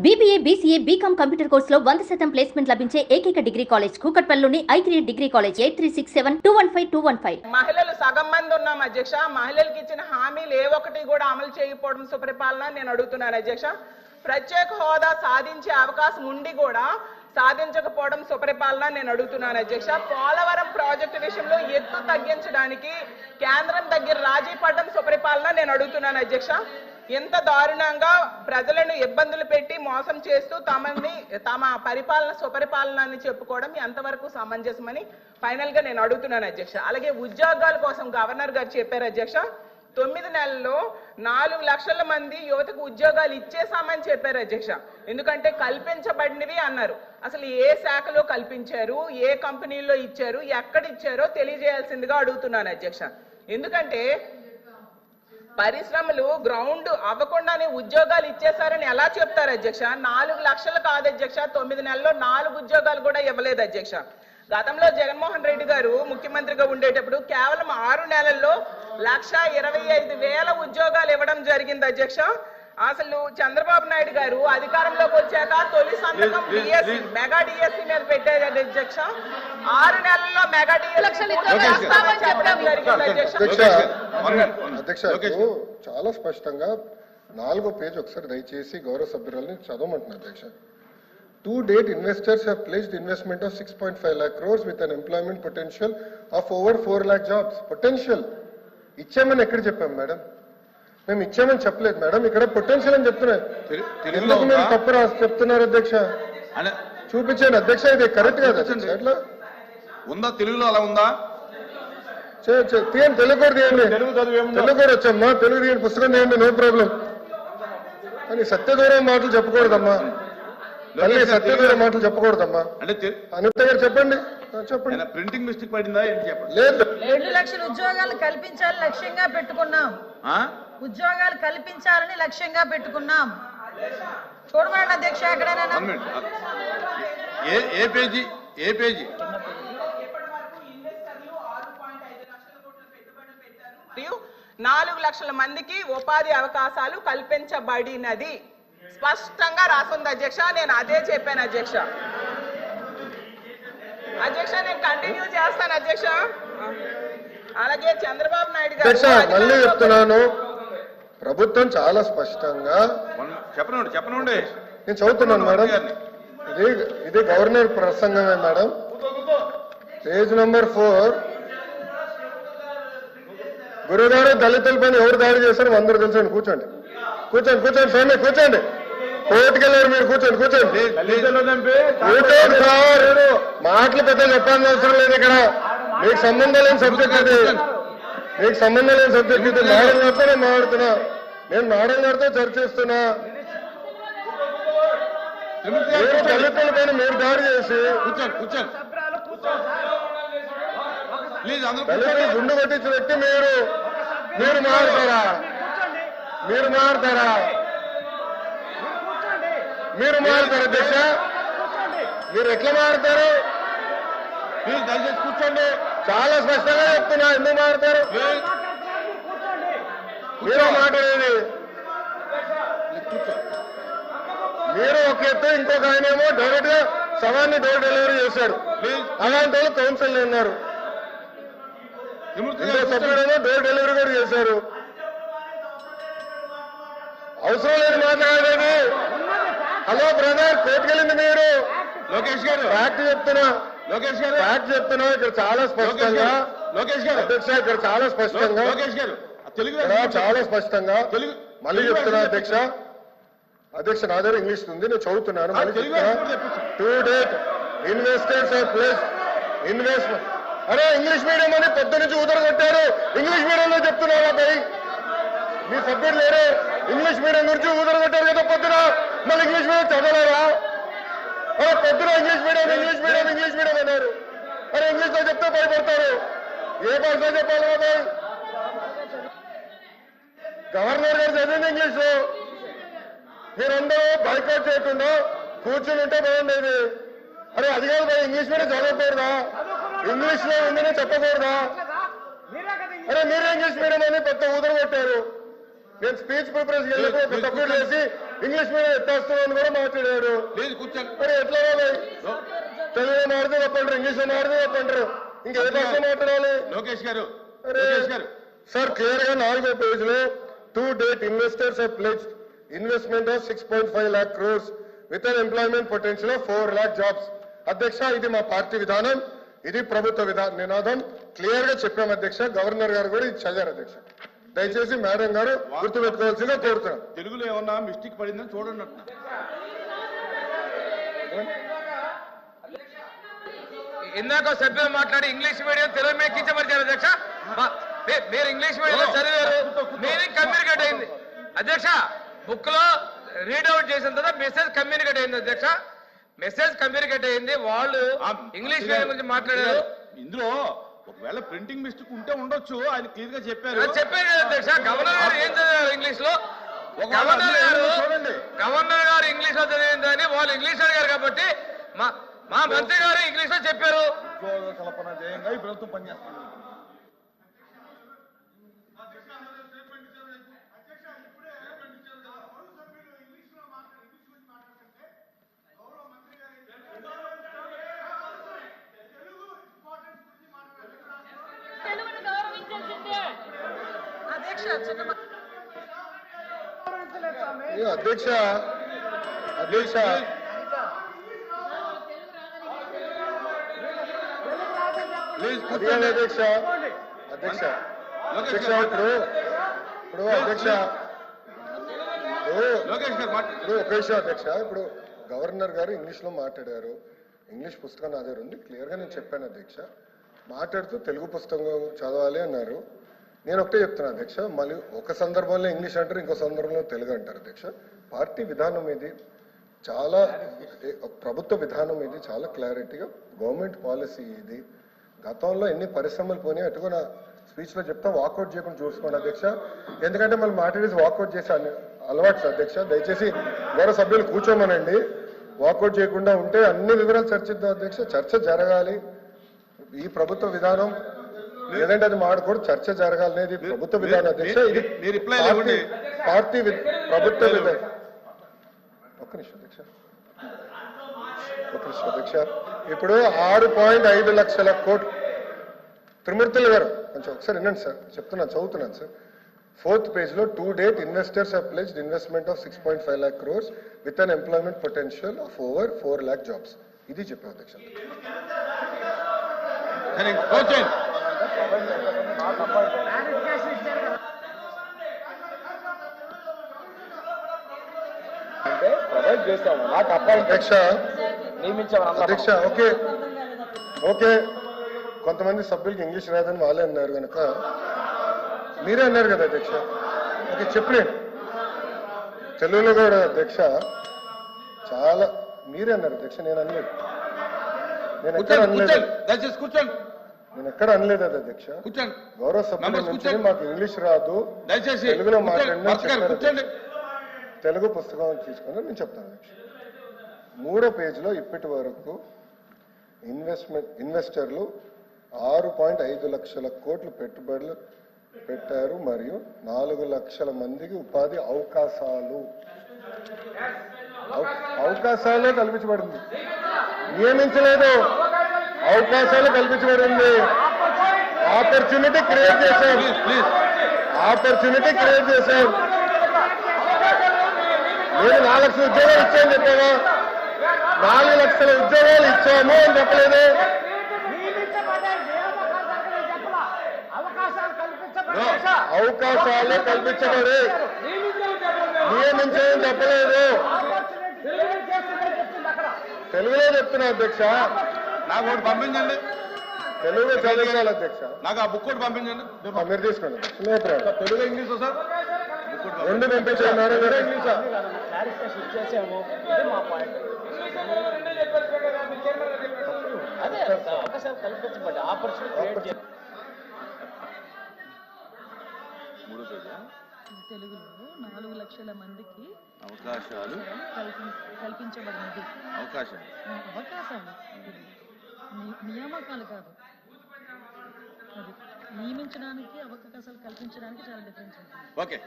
BBA, BCA, BCom computer కోర్సులో 100% placement లభించే ఏకైక డిగ్రీ కాలేజ్ కూకట్పల్లిలోని I3 డిగ్రీ కాలేజ్ 8367215215. మహిళలు సగం మంది ఉన్నాం అధ్యక్ష. మహిళలకు ఇచ్చిన హామీలు ఏ ఒక్కటి కూడా అమలు చేయకపోవడం సుపరిపాలన నేను అడుగుతున్నాను అధ్యక్ష. ప్రత్యేక హోదా సాధించే అవకాశం ఉండి కూడా సాధించకపోవడం సుపరిపాలన నేను అడుగుతున్నాను అధ్యక్ష. పోలవరం ప్రాజెక్టు విషయంలో ఎత్తు తగ్గించడానికి కేంద్రం దగ్గర రాజీ పడడం సుపరిపాలన నేను అడుగుతున్నాను అధ్యక్ష. ఎంత దారుణంగా ప్రజలను ఇబ్బందులు పెట్టి మోసం చేస్తూ తమ పరిపాలన సుపరిపాలన అని చెప్పుకోవడం ఎంతవరకు సమంజసమని ఫైనల్ గా నేను అడుగుతున్నాను అధ్యక్ష. అలాగే ఉద్యోగాల కోసం గవర్నర్ గారు చెప్పారు అధ్యక్ష. 9 నెలల్లో 4 లక్షల మంది యువతకు ఉద్యోగాలు ఇచ్చేసామని చెప్పారు అధ్యక్ష. ఎందుకంటే కల్పించబడినవి అన్నారు. అసలు ఏ శాఖలో కల్పించారు, ఏ కంపెనీల్లో ఇచ్చారు, ఎక్కడ ఇచ్చారో తెలియజేయాల్సిందిగా అడుగుతున్నాను అధ్యక్ష. ఎందుకంటే పరిశ్రమలు గ్రౌండ్ అవ్వకుండానే ఉద్యోగాలు ఇచ్చేసారని ఎలా చెప్తారు అధ్యక్ష? 4 లక్షలు కాదు అధ్యక్ష, 9 నెలల్లో 4 ఉద్యోగాలు కూడా ఇవ్వలేదు అధ్యక్ష. గతంలో జగన్మోహన్ రెడ్డి గారు ముఖ్యమంత్రిగా ఉండేటప్పుడు కేవలం 6 నెలల్లో 1,25,000 ఉద్యోగాలు ఇవ్వడం జరిగింది అధ్యక్ష. అసలు చంద్రబాబు నాయుడు గారు అధికారంలోకి వచ్చాక తొలి సంతకం డిఎస్సి మెగా డిఎస్సి మీద పెట్టారు అధ్యక్ష. 6 నెలల్లో మెగా డిఎస్సి అధ్యక్ష చాలా స్పష్టంగా 4వ పేజ్ ఒకసారి దయచేసి గౌరవ సభ్యురాలని చదవమంటున్నారు అధ్యక్ష. To date, investors have pledged investment of 6.5 lakh crores with an employment potential of over 4 lakh jobs. Potential. ఇచ్చామని ఎక్కడ చెప్పాం మేడం? మేము ఇచ్చామని చెప్పలేదు మేడం, ఇక్కడ పొటెన్షియల్ అని చెప్తున్నారు. ఎందుకు మీరు తప్పు రాసి చెప్తున్నారు అధ్యక్ష? చూపించండి అధ్యక్ష, ఇది కరెక్ట్ కాదు అధ్యక్ష. ఎట్లా ఉందా? తెలుగులో అలా ఉందా? తీయండి, తెలుగు కూడా తీయండి. తెలుగు కూడా వచ్చమ్మా, తెలుగు తీయండి, పుస్తకం తీయండి, నో ప్రాబ్లం. కానీ సత్యదూరం మాటలు చెప్పకూడదమ్మా, మళ్ళీ సత్యదూరం మాటలు చెప్పకూడదమ్మా. అనిత గారు చెప్పండి. చెప్పండి. ప్రింటింగ్ మిస్టేక్ పడిందా ఏంటి చెప్పండి. లేదు, 2 లక్షల ఉద్యోగాలు కల్పించాలని లక్ష్యంగా పెట్టుకున్నాం. ఉద్యోగాలు కల్పించాలని లక్ష్యంగా పెట్టుకున్నాం. చూడమండి అధ్యక్ష, ఎక్కడైనా ఏ పేజీ 4 లక్షల మందికి ఉపాధి అవకాశాలు కల్పించబడినది స్పష్టంగా రాసింది అధ్యక్ష. నేను అదే చెప్పాను అధ్యక్ష. నేను కంటిన్యూ చేస్తాను అధ్యక్ష. అలాగే చంద్రబాబు నాయుడు గారు మళ్ళీ చెప్తున్నాను, ప్రభుత్వం చాలా స్పష్టంగా చెప్పనండి. నేను చదువుతున్నాను మేడం, ఇది గవర్నర్ ప్రసంగమే మేడం. Page number 4. గురుగారు దళితులపైన ఎవరు దాడి చేశారు అందరూ తెలుసండి. కూర్చోండి స్వామి, కూర్చోండి. కోర్టుకెళ్ళారు మీరు, కూర్చోండి. కూర్చోండి సార్, మాటలు పెద్ద చెప్పాల్సిన అవసరం లేదు. ఇక్కడ మీకు సంబంధం లేని సబ్జెక్ట్ ఇది, మీకు సంబంధం లేని సబ్జెక్ట్ ఇది. మేడం గారితో నేను మాట్లాడుతున్నా, నేను మేడం గారితో చర్చిస్తున్నా. మీరు దళితుల పైన మీరు దాడి చేసి దళితులు గుండు కొట్టించిన వ్యక్తి మీరు మారుతారా? అధ్యక్ష, మీరు ఎట్లా మారుతారు? దయచేసి కూర్చోండి. చాలా స్పష్టంగా చెప్తున్నా, ఎందుకు మారుతారు? మీరు మాట్లాడేది మీరు ఒక ఎత్తు, ఇంకొక ఆయన ఏమో డైరెక్ట్ గా సవాన్ని డోర్ డెలివరీ చేశాడు. అలాంటి వాళ్ళు కౌన్సిల్ ఉన్నారు. ఇంకో సభ్యుడేమో డోర్ డెలివరీ కూడా చేశారు. అవసరం లేదు మాట్లాడేది. హలో బ్రదర్, కోర్టుకెళ్ళింది మీరు. లోకేష్ గారు ఫ్యాక్ట్ చెప్తున్నా, ఇక్కడ చాలా స్పష్టంగా అధ్యక్ష, ఇక్కడ చాలా స్పష్టంగా చాలా స్పష్టంగా మళ్ళీ చెప్తున్నా అధ్యక్ష. నా దగ్గర ఇంగ్లీష్ ఉంది, నేను చదువుతున్నాను. మళ్ళీ చెప్తున్నా. To date investors are place investment. అరే ఇంగ్లీష్ మీడియం అని పొద్దు నుంచి కొట్టారు. ఇంగ్లీష్ మీడియంలో చెప్తున్నారా భయ్? మీ సభ్యులు లేరే? ఇంగ్లీష్ మీడియం గురించి కొట్టారు కదా పొద్దున. మళ్ళీ ఇంగ్లీష్ మీడియం చదవలేరా? పొద్దున ఇంగ్లీష్ మీడియం అన్నారు. అరే ఇంగ్లీష్ లో చెప్తే భయపడతారు. ఏ భాషలో చెప్పాలి కదా? గవర్నర్ గారు చదివింది ఇంగ్లీష్ లో. మీరందరూ బైకాట్ చేయకుండా కూర్చుని ఉంటే బాగుండేది. అరే అది కాదు భయ, ఇంగ్లీష్ మీడియం చదవకూడదా? ఇంగ్లీష్ లో ఉందని చెప్పకూడదా? అరే మీరే ఇంగ్లీష్ మీడియం అని పెద్ద ఊదరు కొట్టారు. నేను స్పీచ్ ప్రిపరేషన్ వెళ్ళినప్పుడు ఒక సభ్యుడు చేసి ఇంగ్లీష్ మీడియం ఎత్తేస్తామని కూడా మాట్లాడారు. లేదు కూర్చోండి. మరి ఎట్లా తెలుగులో మాడితే తప్పంటారు, ఇంగ్లీష్ లో మాడితే తప్పంటారు, ఇంకా ఏ భాష మాట్లాడాలి? లోకేష్ గారు సార్ క్లియర్ గా 4వ పేజీలో to date investors have pledged investment of 6.5 lakh crores with an employment potential of 4 lakh jobs. అధ్యక్ష, ఇది మా పార్టీ విధానం, ఇది ప్రభుత్వ నినాదం. క్లియర్ గా చెప్పాం అధ్యక్ష. గవర్నర్ గారు కూడా ఇది చదివారు అధ్యక్ష. దయచేసి మేడం గారు గుర్తుపెట్టుకోవాల్సిందిగా కోరుతున్నాం. తెలుగులో ఏమన్నా మిస్టేక్ పడిందని చూడండి అంటున్నా. ఇందాక సభ్యులు మాట్లాడి ఇంగ్లీష్ మీడియం తెలుగు మీద కించపరిచారు అధ్యక్ష. మీరు ఇంగ్లీష్ మీడియంలో చదివారు, మీనింగ్ కమ్యూనికేట్ అయింది అధ్యక్ష. బుక్ లో రీడౌట్ చేసిన తర్వాత మెసేజ్ కమ్యూనికేట్ అయింది అధ్యక్ష. మెసేజ్ కమ్యూనికేట్ అయింది. వాళ్ళు ఇంగ్లీష్ మీడియం గురించి మాట్లాడారు. ఇందులో ఒకవేళ ప్రింటింగ్ మిస్టేక్ ఉంటే ఉండొచ్చు, ఆయన క్లియర్ గా చెప్పారు. చెప్పారు అధ్యక్ష. గవర్నర్ గారు ఏం చదివారు ఇంగ్లీష్ లో? గవర్నర్ గారు ఇంగ్లీష్ లో చదివిందని వాళ్ళు ఇంగ్లీష్ అడిగారు కాబట్టి మా మంత్రి గారు ఇంగ్లీష్ లో చెప్పారు. ఉద్యోగ కల్పన ధ్యేయంగా ఈ ప్రభుత్వం పనిచేస్తుంది. అధ్యక్ష అధ్యక్ష అధ్యక్ష అధ్యక్ష అధ్యక్ష అధ్యక్ష ఇప్పుడు అధ్యక్ష ఒక విషయం అధ్యక్ష. ఇప్పుడు గవర్నర్ గారు ఇంగ్లీష్ లో మాట్లాడారు. ఇంగ్లీష్ పుస్తకం నా దగ్గర ఉంది, క్లియర్ గా నేను చెప్పాను అధ్యక్ష. మాట్లాడుతూ తెలుగు పుస్తకం చదవాలి అన్నారు. నేను ఒకటే చెప్తున్నా అధ్యక్ష, మళ్ళీ ఒక సందర్భంలో ఇంగ్లీష్ అంటారు, ఇంకో సందర్భంలో తెలుగు అంటారు అధ్యక్ష. పార్టీ విధానం ఇది చాలా, ప్రభుత్వ విధానం ఇది చాలా క్లారిటీగా గవర్నమెంట్ పాలసీ ఇది. గతంలో ఎన్ని పరిశ్రమలు పోయినాయి అటు కూడా స్పీచ్ లో చెప్తా. వాకౌట్ చేయకుండా చూసుకోండి అధ్యక్ష, ఎందుకంటే మళ్ళీ మాట్లాడేసి వాకౌట్ చేసే అలవాటు అధ్యక్ష. దయచేసి గౌరవ సభ్యులు కూర్చోమనండి. వాకౌట్ చేయకుండా ఉంటే అన్ని వివరాలు చర్చిద్దాం అధ్యక్ష. చర్చ జరగాలి. ఈ ప్రభుత్వ విధానం లేదంటే అది మాడకూడదు, చర్చ జరగాలనేది ప్రభుత్వ విధానం అధ్యక్ష. ఇది పార్టీ ప్రభుత్వ విధానం. ఒక్క నిమిషం అధ్యక్ష, అధ్యక్ష. ఇప్పుడు 6.5 లక్షల కోట్లు. త్రిమూర్తులు గారు కొంచెం ఒకసారి వినండి సార్, చెప్తున్నాను, చదువుతున్నాను సార్. 4th పేజ్లో to date investors have pledged investment of 6.5 lakh crores with an employment potential of over 4 lakh jobs. ఇది చెప్పాం అధ్యక్ష. అంటే ప్రొవైడ్ చేస్తాము, నాకు అధ్యక్ష అధ్యక్ష ఓకే ఓకే. కొంతమంది సభ్యులకి ఇంగ్లీష్ రాదని వాళ్ళే అన్నారు కనుక మీరే అన్నారు కదా అధ్యక్ష. ఓకే చెప్పలేండి, తెలుగులో కూడా అధ్యక్ష చాలా మీరే అన్నారు అధ్యక్ష. నేను అనలేదు, నేను ఎక్కడ అనలేదు, నేను ఎక్కడ అనలేదు అది అధ్యక్ష. గౌరవ సభ్యుల నుంచి మాకు ఇంగ్లీష్ రాదు, తెలుగులో మాట్లాడిన తెలుగు పుస్తకం తీసుకుని నేను చెప్తాను అధ్యక్ష. 3వ పేజీలో ఇప్పటి వరకు ఇన్వెస్టర్లు 6.5 లక్షల కోట్లు పెట్టుబడులు పెట్టారు మరియు 4 లక్షల మందికి ఉపాధి అవకాశాలు కల్పించబడింది. నియమించలేదు, అవకాశాలు కల్పించబడింది. ఆపర్చునిటీ క్రియేట్ చేశాం, ఆపర్చునిటీ క్రియేట్ చేశాం. నేను 4 లక్షల ఉద్యోగాలు ఇచ్చాను చెప్పావా? 4 లక్షల ఉద్యోగాలు ఇచ్చాము అని చెప్పలేదు. అవకాశాలు కల్పించబడి నియమించని చెప్పలేదు. తెలుగులో చెప్తున్నా అధ్యక్ష. నాకు ఒకటి పంపించండి, తెలుగు చదివించాలి అధ్యక్ష. నాకు ఆ బుక్ ఒకటి పంపించండి. మీరు తీసుకోండి. తెలుగు ఇంగ్లీష్ సార్, రెండు పంపించారు మేడం గారు. అదే అవకాశాలు కల్పించబడి ఆపర్చునిటీ. తెలుగులో 4 లక్షల మందికి అవకాశాలు కల్పించబడినది. అవకాశాలు నియామకాలు కాదు, అది నియమించడానికి అవకాశాలు కల్పించడానికి చాలా డిఫరెన్స్ ఉంటుంది. ఓకే.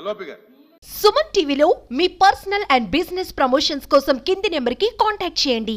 లోపి గారు సుమన్ టీవీలో మీ పర్సనల్ అండ్ బిజినెస్ ప్రమోషన్స్ కోసం కింది నెంబర్కి కాంటాక్ట్ చేయండి.